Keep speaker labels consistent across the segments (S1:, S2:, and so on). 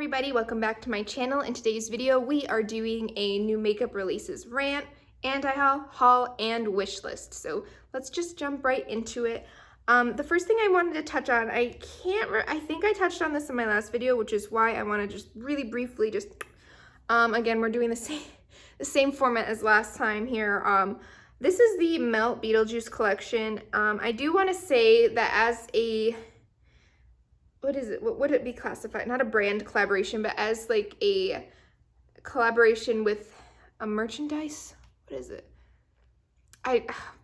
S1: everybody, welcome back to my channel. In today's video, we are doing a new makeup releases rant, anti-haul, haul, and wish list. So let's just jump right into it. The first thing I wanted to touch on, I think I touched on this in my last video, which is why I want to just really briefly again, we're doing the same format as last time here. This is the Melt Beetlejuice collection. I do want to say that as a what is it? What would it be classified? Not a brand collaboration, but as like a collaboration with a merchandise. What is it?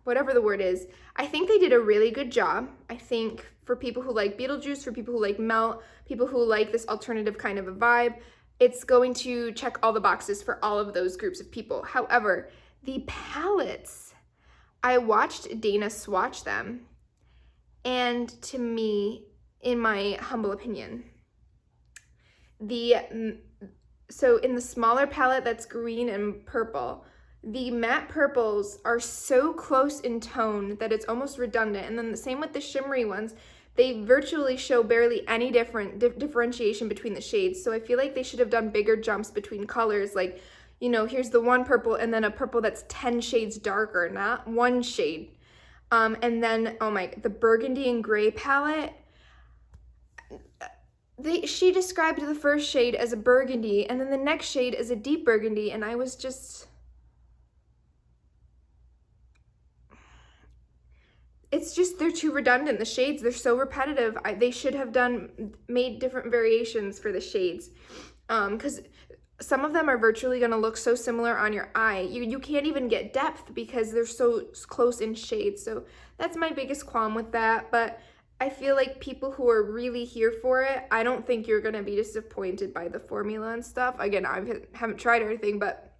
S1: Whatever the word is. I think they did a really good job. I think for people who like Beetlejuice, for people who like Melt, people who like this alternative kind of a vibe, it's going to check all the boxes for all of those groups of people. However, the palettes, I watched Dana swatch them, and to me, in my humble opinion, so in the smaller palette that's green and purple, the matte purples are so close in tone that it's almost redundant. And then the same with the shimmery ones, they virtually show barely any differentiation between the shades. So I feel like they should have done bigger jumps between colors, like, you know, here's the one purple and then a purple that's 10 shades darker, not one shade. And then, the burgundy and gray palette, she described the first shade as a burgundy and then the next shade as a deep burgundy, and I was just, it's just, they're too redundant. The shades, they're so repetitive. They should have made different variations for the shades, because some of them are virtually going to look so similar on your eye. You can't even get depth because they're so close in shades. So that's my biggest qualm with that. But I feel like people who are really here for it, I don't think you're going to be disappointed by the formula and stuff. Again, I haven't tried everything, but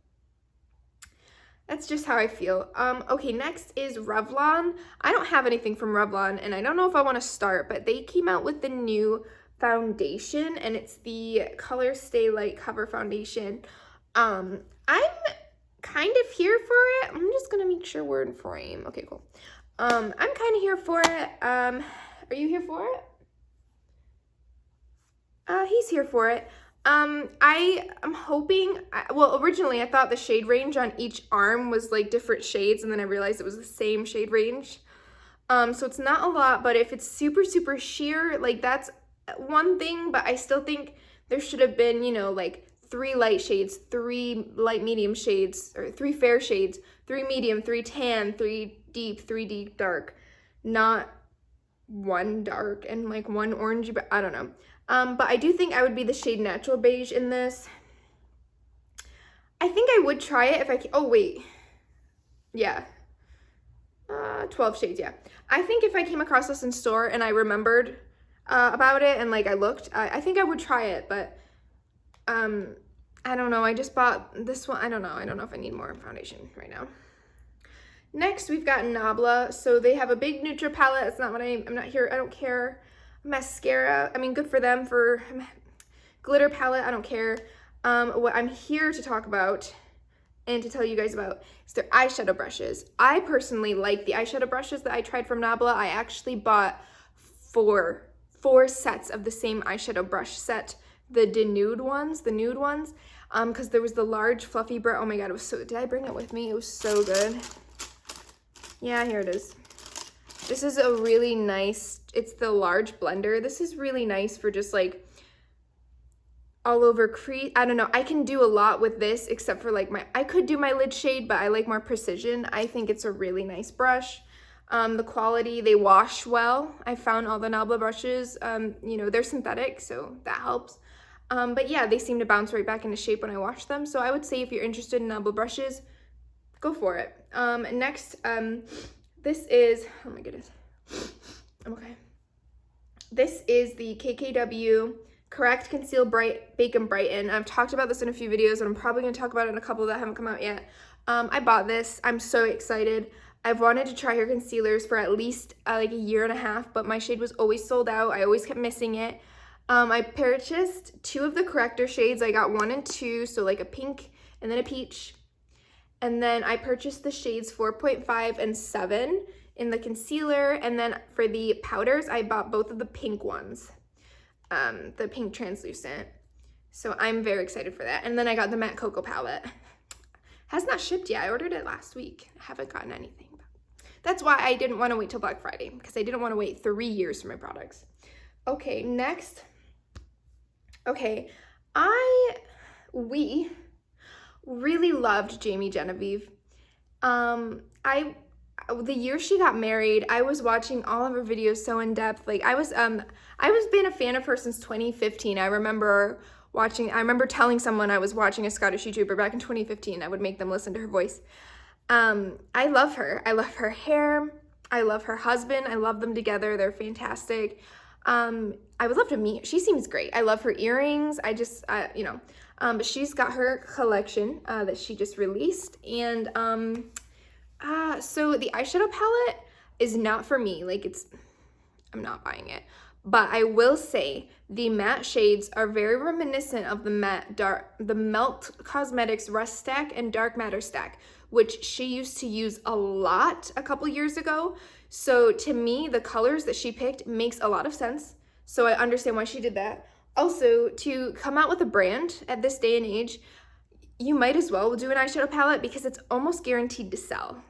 S1: that's just how I feel. Okay, next is Revlon. I don't have anything from Revlon, and I don't know if I want to start, but they came out with the new foundation, and it's the Color Stay Light Cover Foundation. I'm kind of here for it. I'm just going to make sure we're in frame. Okay, cool. I'm kind of here for it. Are you here for it? He's here for it. I am hoping, well, originally I thought the shade range on each arm was like different shades, and then I realized it was the same shade range. So it's not a lot, but if it's super, super sheer, like that's one thing, but I still think there should have been, you know, like 3 light shades, 3 light medium shades, or 3 fair shades, 3 medium, 3 tan, 3 deep, 3 deep dark, not 1 dark and like 1 orangey, but I don't know. But I do think I would be the shade Natural Beige in this. I think I would try it if oh wait, yeah, 12 shades, yeah. I think if I came across this in store and I remembered about it and like I looked, I think I would try it, but I don't know, I just bought this one. I don't know if I need more foundation right now. Next, we've got Nabla. So they have a big neutral palette. It's not what I'm not here. I don't care. Mascara. I mean, good for them for glitter palette. I don't care. What I'm here to talk about and to tell you guys about is their eyeshadow brushes. I personally like the eyeshadow brushes that I tried from Nabla. I actually bought four sets of the same eyeshadow brush set, the nude ones, because there was the large fluffy brush. Oh my god, it was so, did I bring it with me? It was so good. Yeah, here it is. This is a really nice, it's the large blender. This is really nice for just like all over crease. I don't know, I can do a lot with this except for like I could do my lid shade, but I like more precision. I think it's a really nice brush. The quality, they wash well. I found all the Nabla brushes, you know, they're synthetic, so that helps. But yeah, they seem to bounce right back into shape when I wash them. So I would say if you're interested in Nabla brushes, go for it. Next, this is, oh my goodness, I'm okay. This is the KKW Correct Conceal Bake and Brighten. I've talked about this in a few videos, and I'm probably going to talk about it in a couple that haven't come out yet. I bought this. I'm so excited. I've wanted to try her concealers for at least like a year and a half, but my shade was always sold out. I always kept missing it. I purchased 2 of the corrector shades. I got 1 and 2, so like a pink and then a peach. And then I purchased the shades 4.5 and 7 in the concealer. And then for the powders, I bought both of the pink ones, the pink translucent. So I'm very excited for that. And then I got the Matte Cocoa palette. Has not shipped yet. I ordered it last week. I haven't gotten anything. That's why I didn't want to wait till Black Friday, because I didn't want to wait 3 years for my products. Okay, next. Okay, we really loved Jamie Genevieve. The year she got married, I was watching all of her videos so in depth. Like I was been a fan of her since 2015. I remember telling someone I was watching a Scottish YouTuber back in 2015. I would make them listen to her voice. I love her. I love her hair. I love her husband. I love them together. They're fantastic. I would love to meet her. She seems great. I love her earrings. I just, but she's got her collection that she just released. And so the eyeshadow palette is not for me. Like I'm not buying it. But I will say the matte shades are very reminiscent of the Melt Cosmetics Rust Stack and Dark Matter Stack, which she used to use a lot a couple years ago. So to me, the colors that she picked makes a lot of sense. So I understand why she did that. Also, to come out with a brand at this day and age, you might as well do an eyeshadow palette because it's almost guaranteed to sell.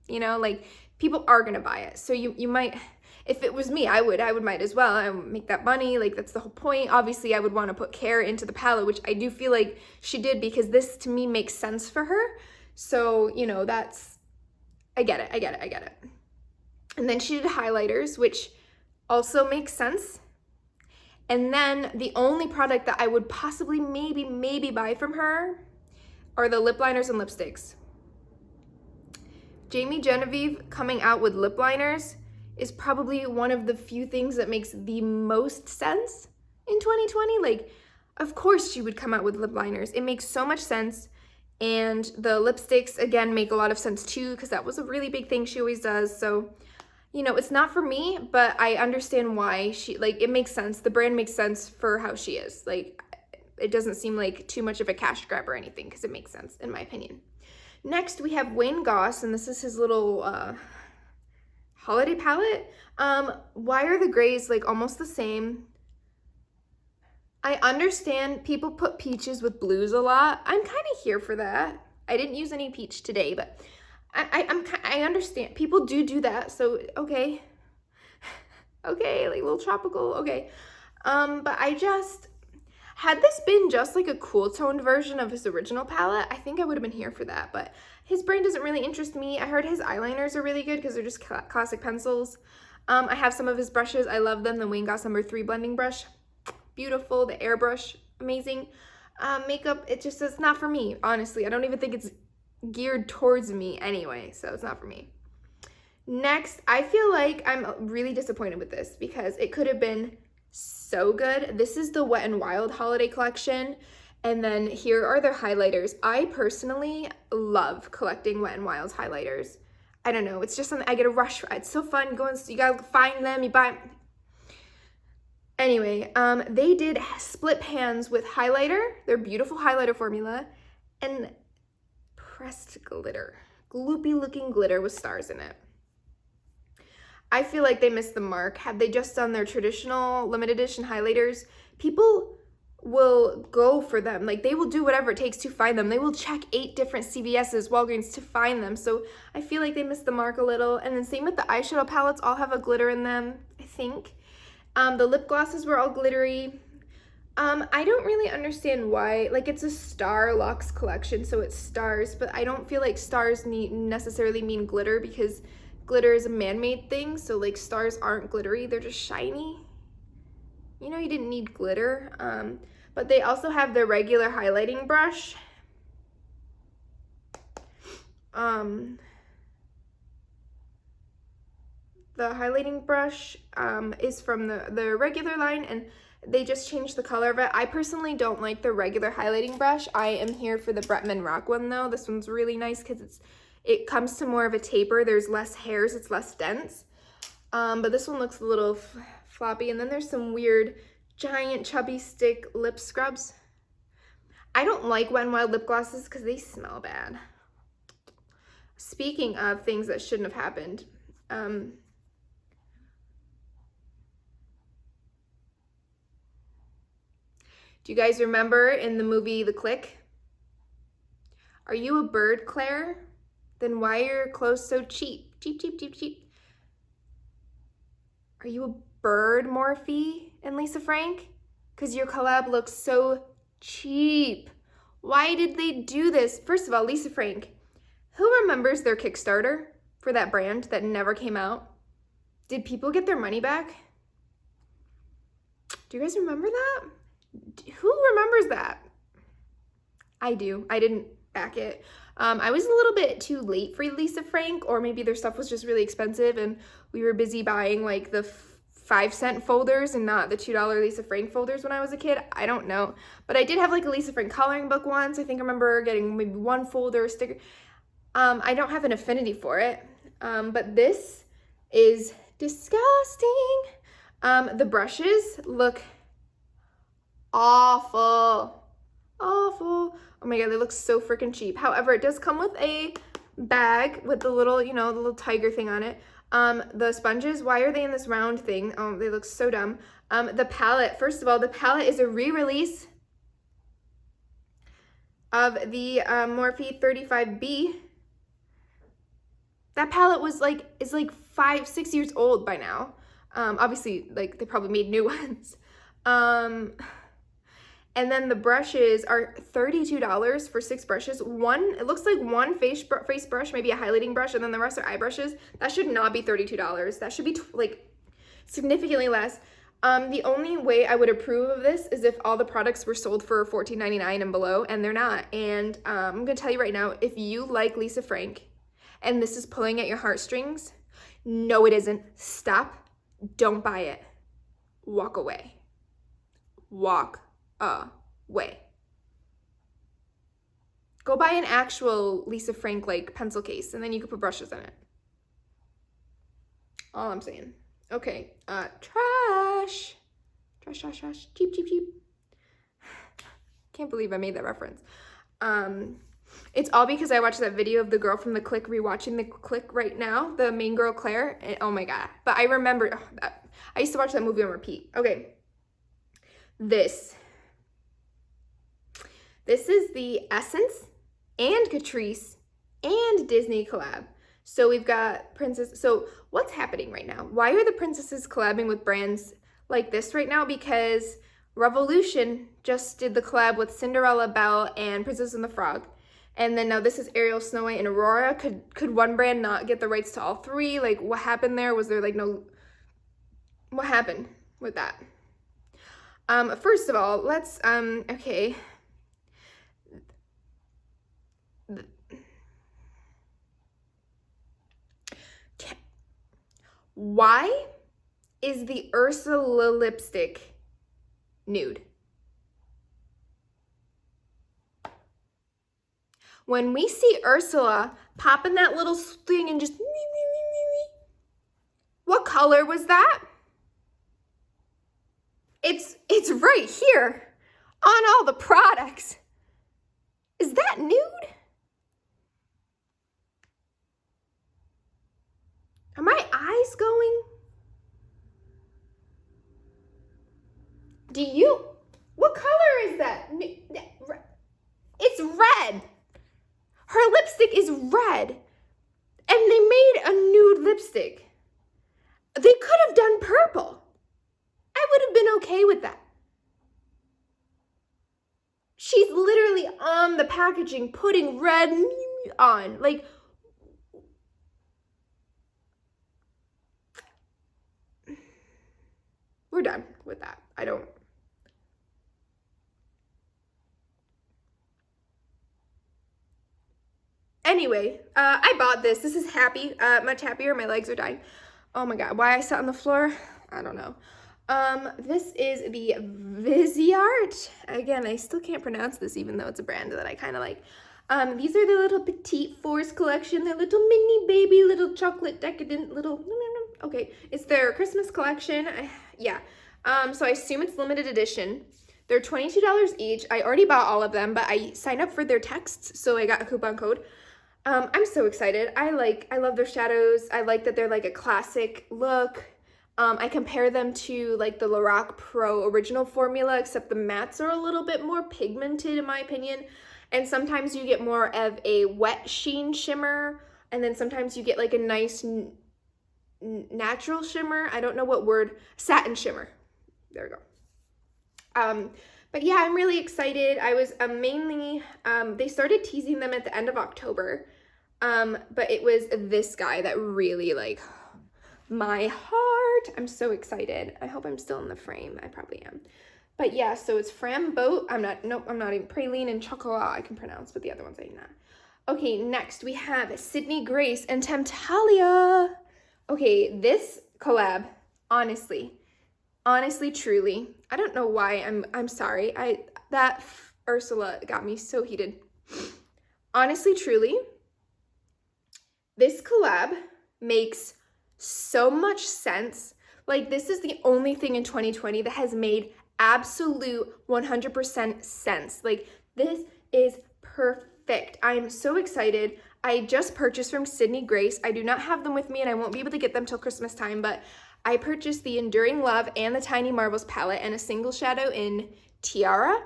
S1: You know, like people are gonna buy it. So you might, if it was me, I might as well. I would make that money. Like that's the whole point. Obviously, I would want to put care into the palette, which I do feel like she did because this to me makes sense for her. So, I get it. And then she did highlighters, which also makes sense. And then the only product that I would possibly maybe buy from her are the lip liners and lipsticks. Jamie Genevieve coming out with lip liners is probably one of the few things that makes the most sense in 2020. Like, of course she would come out with lip liners. It makes so much sense. And the lipsticks, again, make a lot of sense too, because that was a really big thing she always does. So, it's not for me, but I understand why it makes sense. The brand makes sense for how she is. Like, it doesn't seem like too much of a cash grab or anything, because it makes sense, in my opinion. Next, we have Wayne Goss, and this is his little holiday palette. Why are the grays like almost the same? I understand people put peaches with blues a lot. I'm kind of here for that. I didn't use any peach today, but I understand people do that. So okay, okay, like a little tropical. Okay, but had this been just like a cool toned version of his original palette, I think I would have been here for that. But his brand doesn't really interest me. I heard his eyeliners are really good because they're just classic pencils. I have some of his brushes. I love them. The Wayne Goss No. 3 blending brush. Beautiful. The airbrush, amazing. Makeup, it's not for me, honestly. I don't even think it's geared towards me anyway, so it's not for me. Next, I feel like I'm really disappointed with this because it could have been so good. This is the Wet n Wild holiday collection, and then here are their highlighters. I personally love collecting Wet n Wild's highlighters. I don't know, it's just something I get a rush for. It's so fun you gotta find them, you buy them. Anyway, they did split pans with highlighter, their beautiful highlighter formula, and pressed glitter. Gloopy looking glitter with stars in it. I feel like they missed the mark. Had they just done their traditional limited edition highlighters, people will go for them. Like, they will do whatever it takes to find them. They will check 8 different CVS's, Walgreens to find them. So I feel like they missed the mark a little. And then same with the eyeshadow palettes, all have a glitter in them, I think. The lip glosses were all glittery. I don't really understand why. Like, it's a Star Luxe collection, so it's stars, but I don't feel like stars necessarily mean glitter because glitter is a man-made thing, so like stars aren't glittery, they're just shiny. You didn't need glitter. But they also have the regular highlighting brush. The highlighting brush is from the regular line, and they just changed the color of it. I personally don't like the regular highlighting brush. I am here for the Bretman Rock one though. This one's really nice because it comes to more of a taper. There's less hairs, it's less dense. But this one looks a little floppy. And then there's some weird giant chubby stick lip scrubs. I don't like Wet n Wild lip glosses because they smell bad. Speaking of things that shouldn't have happened, Do you guys remember in the movie The Click? Are you a bird, Claire? Then why are your clothes so cheap? Cheap, cheap, cheap, cheap. Are you a bird, Morphe and Lisa Frank? Because your collab looks so cheap. Why did they do this? First of all, Lisa Frank, who remembers their Kickstarter for that brand that never came out? Did people get their money back? Do you guys remember that? Who remembers that? I do. I didn't back it. I was a little bit too late for Lisa Frank, or maybe their stuff was just really expensive and we were busy buying like the 5-cent folders and not the $2 Lisa Frank folders when I was a kid. I don't know. But I did have like a Lisa Frank coloring book once. I think I remember getting maybe one folder, sticker. I don't have an affinity for it, but this is disgusting. The brushes look awful. Awful. Oh my god, they look so freaking cheap. However, it does come with a bag with the little, you know, the little tiger thing on it. The sponges, why are they in this round thing? Oh, they look so dumb. The palette, first of all, the palette is a re-release of the Morphe 35B. That palette is like 5-6 years old by now. Obviously, like, they probably made new ones. And then the brushes are $32 for 6 brushes. It looks like one face brush, maybe a highlighting brush, and then the rest are eye brushes. That should not be $32. That should be like significantly less. The only way I would approve of this is if all the products were sold for $14.99 and below, and they're not. And I'm gonna tell you right now, if you like Lisa Frank and this is pulling at your heartstrings, no it isn't. Stop, don't buy it. Walk away. Walk away. Go buy an actual Lisa Frank like pencil case and then you can put brushes in it. All I'm saying. Okay, trash. Trash, trash, trash. Cheap, cheap, cheap. Can't believe I made that reference. It's all because I watched that video of the girl from The Click rewatching The Click right now, the main girl Claire, and oh my god. But I remember that. I used to watch that movie on repeat. Okay. This is the Essence and Catrice and Disney collab. So we've got Princess. So what's happening right now? Why are the princesses collabing with brands like this right now? Because Revolution just did the collab with Cinderella, Belle, and Princess and the Frog. And then now this is Ariel, Snow White, and Aurora. Could one brand not get the rights to all three? Like, what happened there? Was there like no... What happened with that? First of all, let's, okay. Why is the Ursula lipstick nude? When we see Ursula popping that little thing and just, what color was that? It's right here on all the products. Is that nude? Are my eyes going? What color is that? It's red. Her lipstick is red. And they made a nude lipstick. They could have done purple. I would have been okay with that. She's literally on the packaging putting red on. Like, we're done with that. I don't. Anyway, I bought this. This is happy, much happier. My legs are dying. Oh my God, why I sat on the floor? I don't know. This is the Viviart. Again, I still can't pronounce this even though it's a brand that I kind of like. These are the little Petite Force collection. They're little mini baby, little chocolate decadent little, okay. It's their Christmas collection. Yeah. So I assume it's limited edition. They're $22 each. I already bought all of them, but I signed up for their texts, so I got a coupon code. I'm so excited. I love their shadows. I like that they're like a classic look. I compare them to like the Lorac Pro original formula, except the mattes are a little bit more pigmented in my opinion. And sometimes you get more of a wet sheen shimmer, and then sometimes you get like a nice natural shimmer. I don't know what word, satin shimmer. There we go. But yeah, I'm really excited. I was mainly, they started teasing them at the end of October, but it was this guy that really like my heart. I'm so excited. I hope I'm still in the frame. I probably am. But yeah, so it's Framboat. I'm not even Praline and Chocolat I can pronounce, but the other ones I'm not. Okay, next we have Sydney Grace and Temptalia. Okay, this collab, honestly, truly, I don't know why, I'm sorry. That Ursula got me so heated. Honestly, truly, this collab makes so much sense. Like, this is the only thing in 2020 that has made absolute 100% sense. Like, this is perfect. I am so excited. I just purchased from Sydney Grace. I do not have them with me and I won't be able to get them till Christmas time, but I purchased the Enduring Love and the Tiny Marvels palette and a single shadow in Tiara.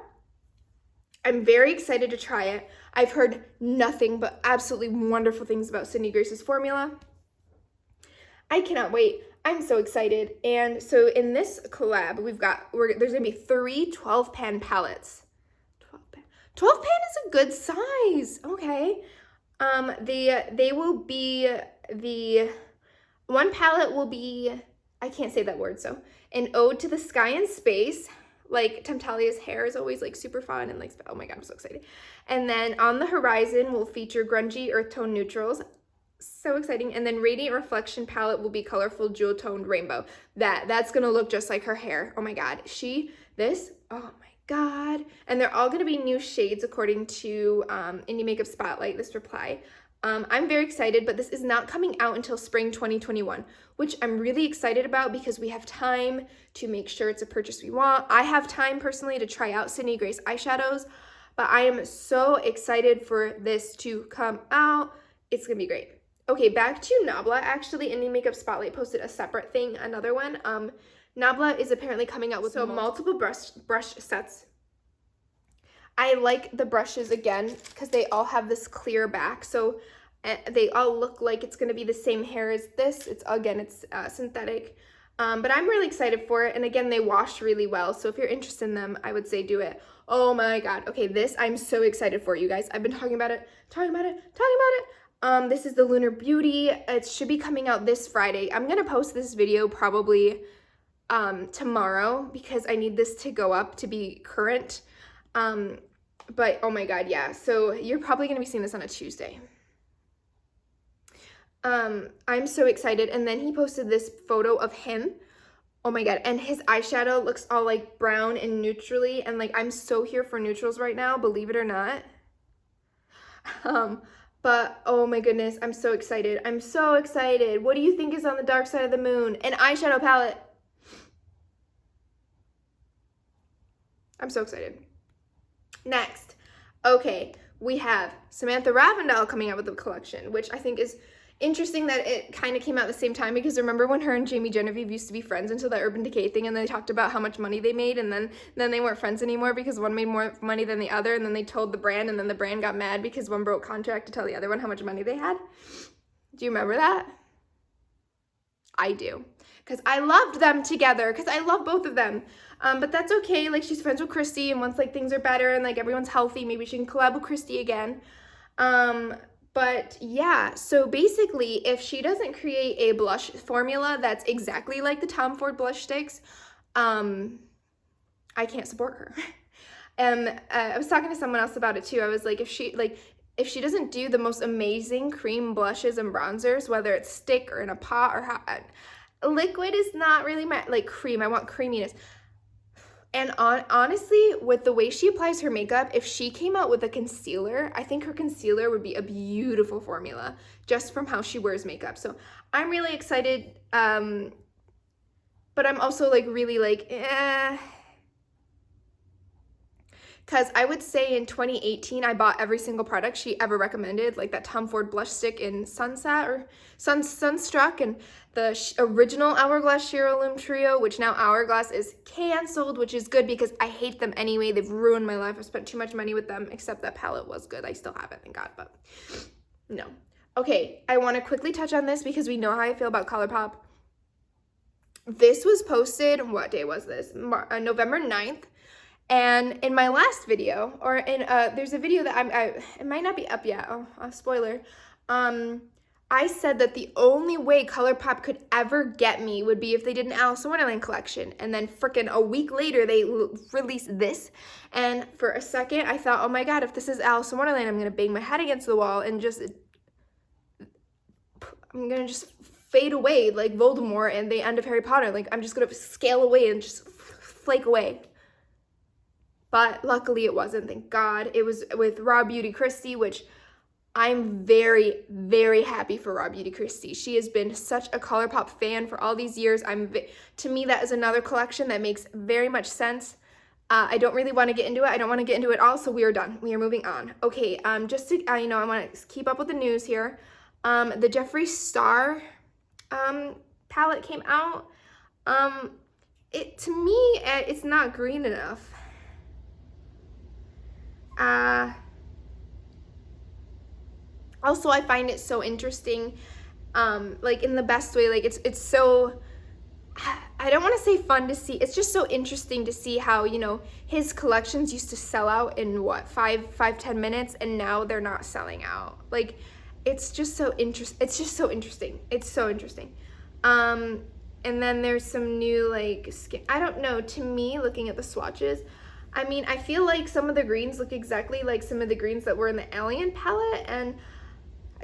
S1: I'm very excited to try it. I've heard nothing but absolutely wonderful things about Sydney Grace's formula. I cannot wait. I'm so excited. And so in this collab, there's gonna be 3 12-pan palettes. 12 pan is a good size. Okay. They will be, the one palette will be, I can't say that word, so an ode to the sky and space. Like, Temptalia's hair is always like super fun and like, oh my god, I'm so excited. And then on the horizon will feature grungy earth tone neutrals. So exciting. And then Radiant Reflection palette will be colorful jewel toned rainbow. That's gonna look just like her hair. Oh my god. Oh my god. And they're all gonna be new shades according to Indie Spotlight, this reply. I'm very excited, but this is not coming out until spring 2021, which I'm really excited about because we have time to make sure it's a purchase we want. I have time personally to try out Sydney Grace eyeshadows, but I am so excited for this to come out. It's gonna be great. Okay, back to Nabla. Actually, Indie Makeup Spotlight posted a separate thing, another one. Nabla is apparently coming out with multiple brush sets. I like the brushes again because they all have this clear back, so they all look like it's going to be the same hair as this. It's synthetic, but I'm really excited for it. And again, they wash really well, so if you're interested in them, I would say do it. Oh my god. Okay, this I'm so excited for, you guys. I've been talking about it. This is the Lunar Beauty. It should be coming out this Friday. I'm gonna post this video probably tomorrow because I need this to go up to be current. But oh my god, yeah. So you're probably gonna be seeing this on a Tuesday. I'm so excited. And then he posted this photo of him. Oh my god, and his eyeshadow looks all like brown and neutrally, and like I'm so here for neutrals right now, believe it or not. But oh my goodness, I'm so excited. I'm so excited. What do you think is on the dark side of the moon? An eyeshadow palette. I'm so excited. Next, okay, we have Samantha Ravndal coming out with a collection, which I think is interesting that it kind of came out at the same time, because remember when her and Genevieve used to be friends until that Urban Decay thing, and they talked about how much money they made, and then they weren't friends anymore because one made more money than the other, and then they told the brand, and then the brand got mad because one broke contract to tell the other one how much money they had. Do you remember that? I do, because I loved them together, because I love both of them. But that's okay, like she's friends with Christy, and once like things are better and like everyone's healthy, maybe she can collab with Christy again. But yeah, so basically, if she doesn't create a blush formula that's exactly like the Tom Ford blush sticks, I can't support her. And I was talking to someone else about it too. I was like, if she doesn't do the most amazing cream blushes and bronzers, whether it's stick or in a pot or hot, liquid is not really my, like cream. I want creaminess. And honestly, with the way she applies her makeup, if she came out with a concealer, I think her concealer would be a beautiful formula just from how she wears makeup. So I'm really excited, but I'm also like really like, because I would say in 2018, I bought every single product she ever recommended, like that Tom Ford blush stick in Sunset or Sunstruck, and the original Hourglass Sheer Lume Trio, which now Hourglass is canceled, which is good because I hate them anyway. They've ruined my life. I've spent too much money with them, except that palette was good. I still have it, thank God, but no. Okay, I want to quickly touch on this because we know how I feel about Colourpop. This was posted, what day was this? November 9th. And in my last video, or in there's a video that it might not be up yet. Oh, a spoiler. I said that the only way Colourpop could ever get me would be if they did an Alice in Wonderland collection. And then frickin' a week later, they released this. And for a second, I thought, oh my God, if this is Alice in Wonderland, I'm gonna bang my head against the wall and I'm gonna just fade away like Voldemort and the end of Harry Potter. Like, I'm just gonna scale away and just flake away. But luckily it wasn't, thank God. It was with Raw Beauty Kristi, which I'm very, very happy for Raw Beauty Kristi. She has been such a Colourpop fan for all these years. To me, that is another collection that makes very much sense. I don't really want to get into it. I don't want to get into it all, so we are done. We are moving on. Okay, just to, I want to keep up with the news here. The Jeffree Star palette came out. To me, it's not green enough. Also, I find it so interesting, like in the best way, like it's so, I don't want to say fun to see, it's just so interesting to see how, you know, his collections used to sell out in what, 5-10 minutes, and now they're not selling out. Like, it's just so interesting. It's so interesting. And then there's some new, like, skin, I don't know, to me, looking at the swatches, I mean, I feel like some of the greens look exactly like some of the greens that were in the Alien palette, and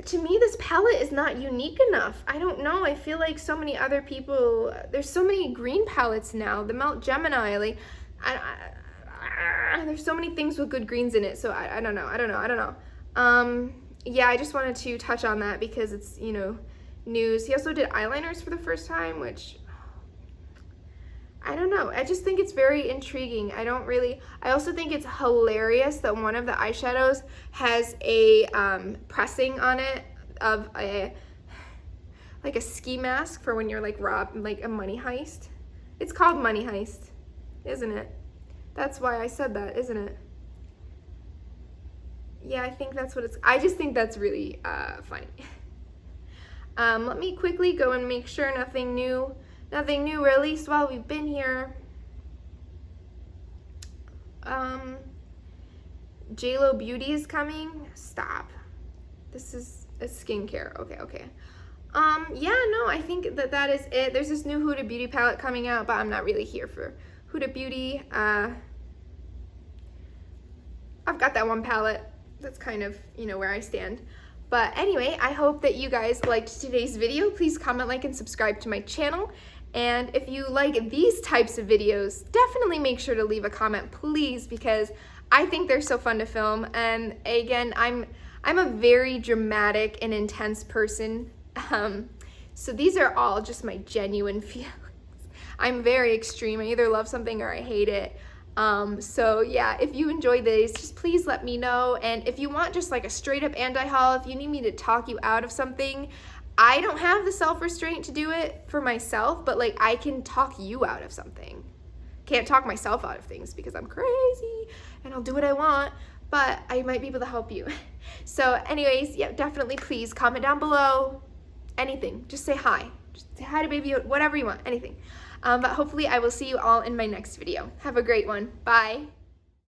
S1: to me, this palette is not unique enough. I don't know. I feel like so many other people, there's so many green palettes now. The Melt Gemini, like, there's so many things with good greens in it, so I don't know. Yeah, I just wanted to touch on that because it's, you know, news. He also did eyeliners for the first time, which, I don't know. I just think it's very intriguing. I also think it's hilarious that one of the eyeshadows has a pressing on it of like a ski mask for when you're like robbed, like a money heist. It's called Money Heist, isn't it? That's why I said that, isn't it? Yeah, I think that's what it's, I just think that's really funny. Let me quickly go and make sure nothing new released while we've been here. JLo Beauty is coming. Stop. This is a skincare. Okay. Yeah, no, I think that is it. There's this new Huda Beauty palette coming out, but I'm not really here for Huda Beauty. I've got that one palette. That's kind of, you know, where I stand. But anyway, I hope that you guys liked today's video. Please comment, like, and subscribe to my channel. And if you like these types of videos, definitely make sure to leave a comment, please, because I think they're so fun to film. And again, I'm a very dramatic and intense person. So these are all just my genuine feelings. I'm very extreme. I either love something or I hate it. So yeah, if you enjoy these, just please let me know. And if you want just like a straight up anti-haul, if you need me to talk you out of something, I don't have the self-restraint to do it for myself, but like I can talk you out of something. Can't talk myself out of things because I'm crazy and I'll do what I want, but I might be able to help you. So anyways, yeah, definitely please comment down below. Anything, just say hi. Just say hi to baby, whatever you want, anything. But hopefully I will see you all in my next video. Have a great one. Bye.